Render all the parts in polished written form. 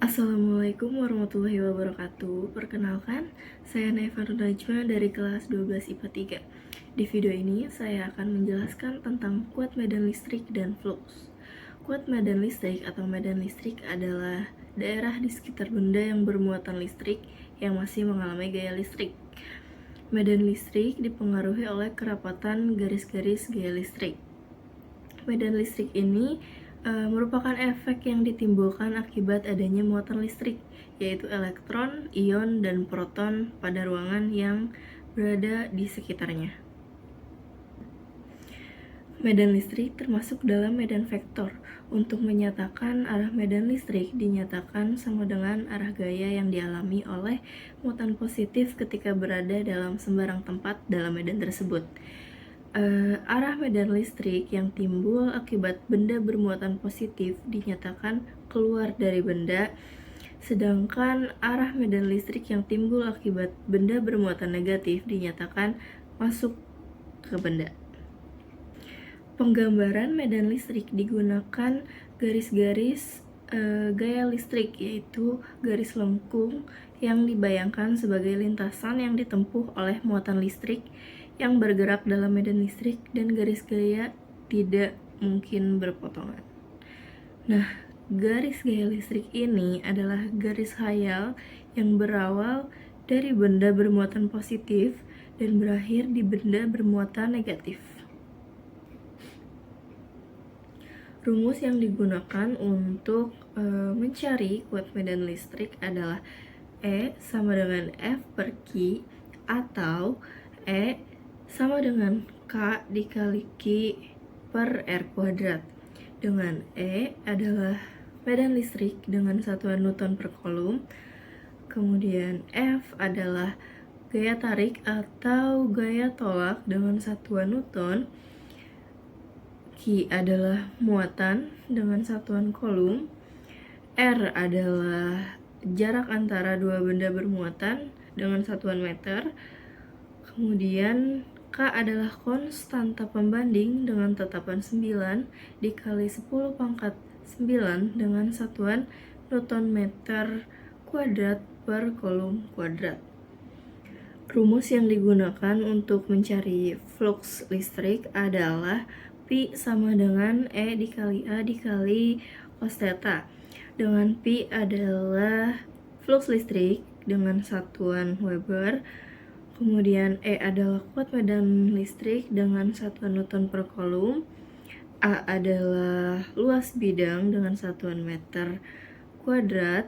Assalamualaikum warahmatullahi wabarakatuh. Perkenalkan, saya Naifa Najma dari kelas 12 IPA 3. Di video ini, saya akan menjelaskan tentang kuat medan listrik dan flux. Kuat medan listrik atau medan listrik adalah daerah di sekitar benda yang bermuatan listrik yang masih mengalami gaya listrik. Medan listrik dipengaruhi oleh kerapatan garis-garis gaya listrik. Medan listrik ini merupakan efek yang ditimbulkan akibat adanya muatan listrik, yaitu elektron, ion, dan proton pada ruangan yang berada di sekitarnya. Medan listrik termasuk dalam medan vektor. Untuk menyatakan arah medan listrik dinyatakan sama dengan arah gaya yang dialami oleh muatan positif ketika berada dalam sembarang tempat dalam medan tersebut. Arah medan listrik yang timbul akibat benda bermuatan positif dinyatakan keluar dari benda, sedangkan arah medan listrik yang timbul akibat benda bermuatan negatif dinyatakan masuk ke benda. Penggambaran medan listrik digunakan garis-garis gaya listrik, yaitu garis lengkung yang dibayangkan sebagai lintasan yang ditempuh oleh muatan listrik yang bergerak dalam medan listrik, dan garis gaya tidak mungkin berpotongan. Nah, garis gaya listrik ini adalah garis khayal yang berawal dari benda bermuatan positif dan berakhir di benda bermuatan negatif. Rumus yang digunakan untuk mencari kuat medan listrik adalah E sama dengan F per Q, atau E sama dengan K dikali Q per R kuadrat, dengan E adalah medan listrik dengan satuan Newton per Coulomb, kemudian F adalah gaya tarik atau gaya tolak dengan satuan Newton, Q adalah muatan dengan satuan Coulomb, R adalah jarak antara dua benda bermuatan dengan satuan meter, kemudian K adalah konstanta pembanding dengan tetapan 9 dikali 10 pangkat 9 dengan satuan Newton meter kuadrat per Coulomb kuadrat. Rumus yang digunakan untuk mencari flux listrik adalah Pi sama dengan E dikali A dikali cos theta, dengan Pi adalah flux listrik dengan satuan Weber, kemudian E adalah kuat medan listrik dengan satuan Newton per Coulomb, A adalah luas bidang dengan satuan meter kuadrat,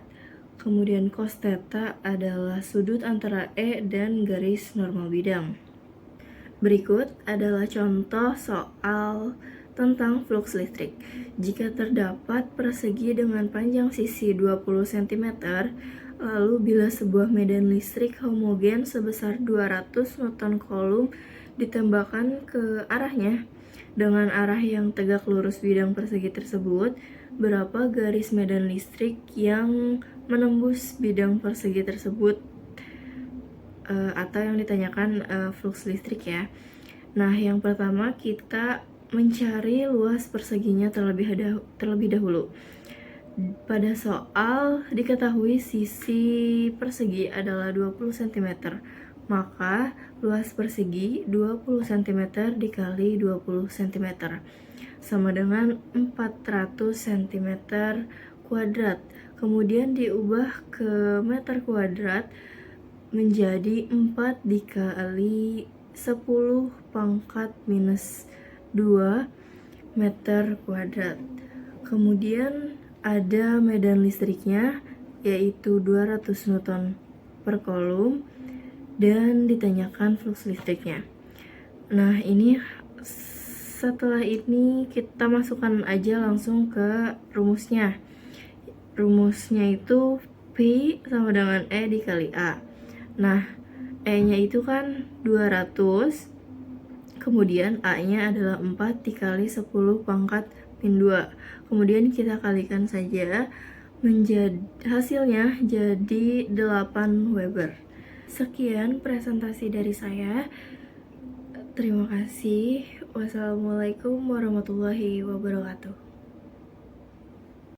kemudian cos theta adalah sudut antara E dan garis normal bidang. Berikut adalah contoh soal tentang flux listrik. Jika terdapat persegi dengan panjang sisi 20 cm, lalu bila sebuah medan listrik homogen sebesar 200 Newton Coulomb ditembakkan ke arahnya dengan arah yang tegak lurus bidang persegi tersebut, berapa garis medan listrik yang menembus bidang persegi tersebut, atau yang ditanyakan flux listrik ya. Nah, yang pertama kita mencari luas perseginya terlebih dahulu. Pada soal diketahui sisi persegi adalah 20 cm, maka luas persegi 20 cm dikali 20 cm sama dengan 400 cm kuadrat. Kemudian diubah ke meter kuadrat menjadi 4 dikali 10 pangkat minus 2 meter kuadrat. Kemudian ada medan listriknya, yaitu 200 Newton per Coulomb, dan ditanyakan flux listriknya. Nah, ini setelah ini kita masukkan aja langsung ke rumusnya. Rumusnya itu P sama dengan E dikali A. Nah, E-nya itu kan 200, kemudian A-nya adalah 4 dikali 10 pangkat min 2. Kemudian kita kalikan saja, hasilnya jadi 8 Weber. Sekian presentasi dari saya. Terima kasih. Wassalamualaikum warahmatullahi wabarakatuh.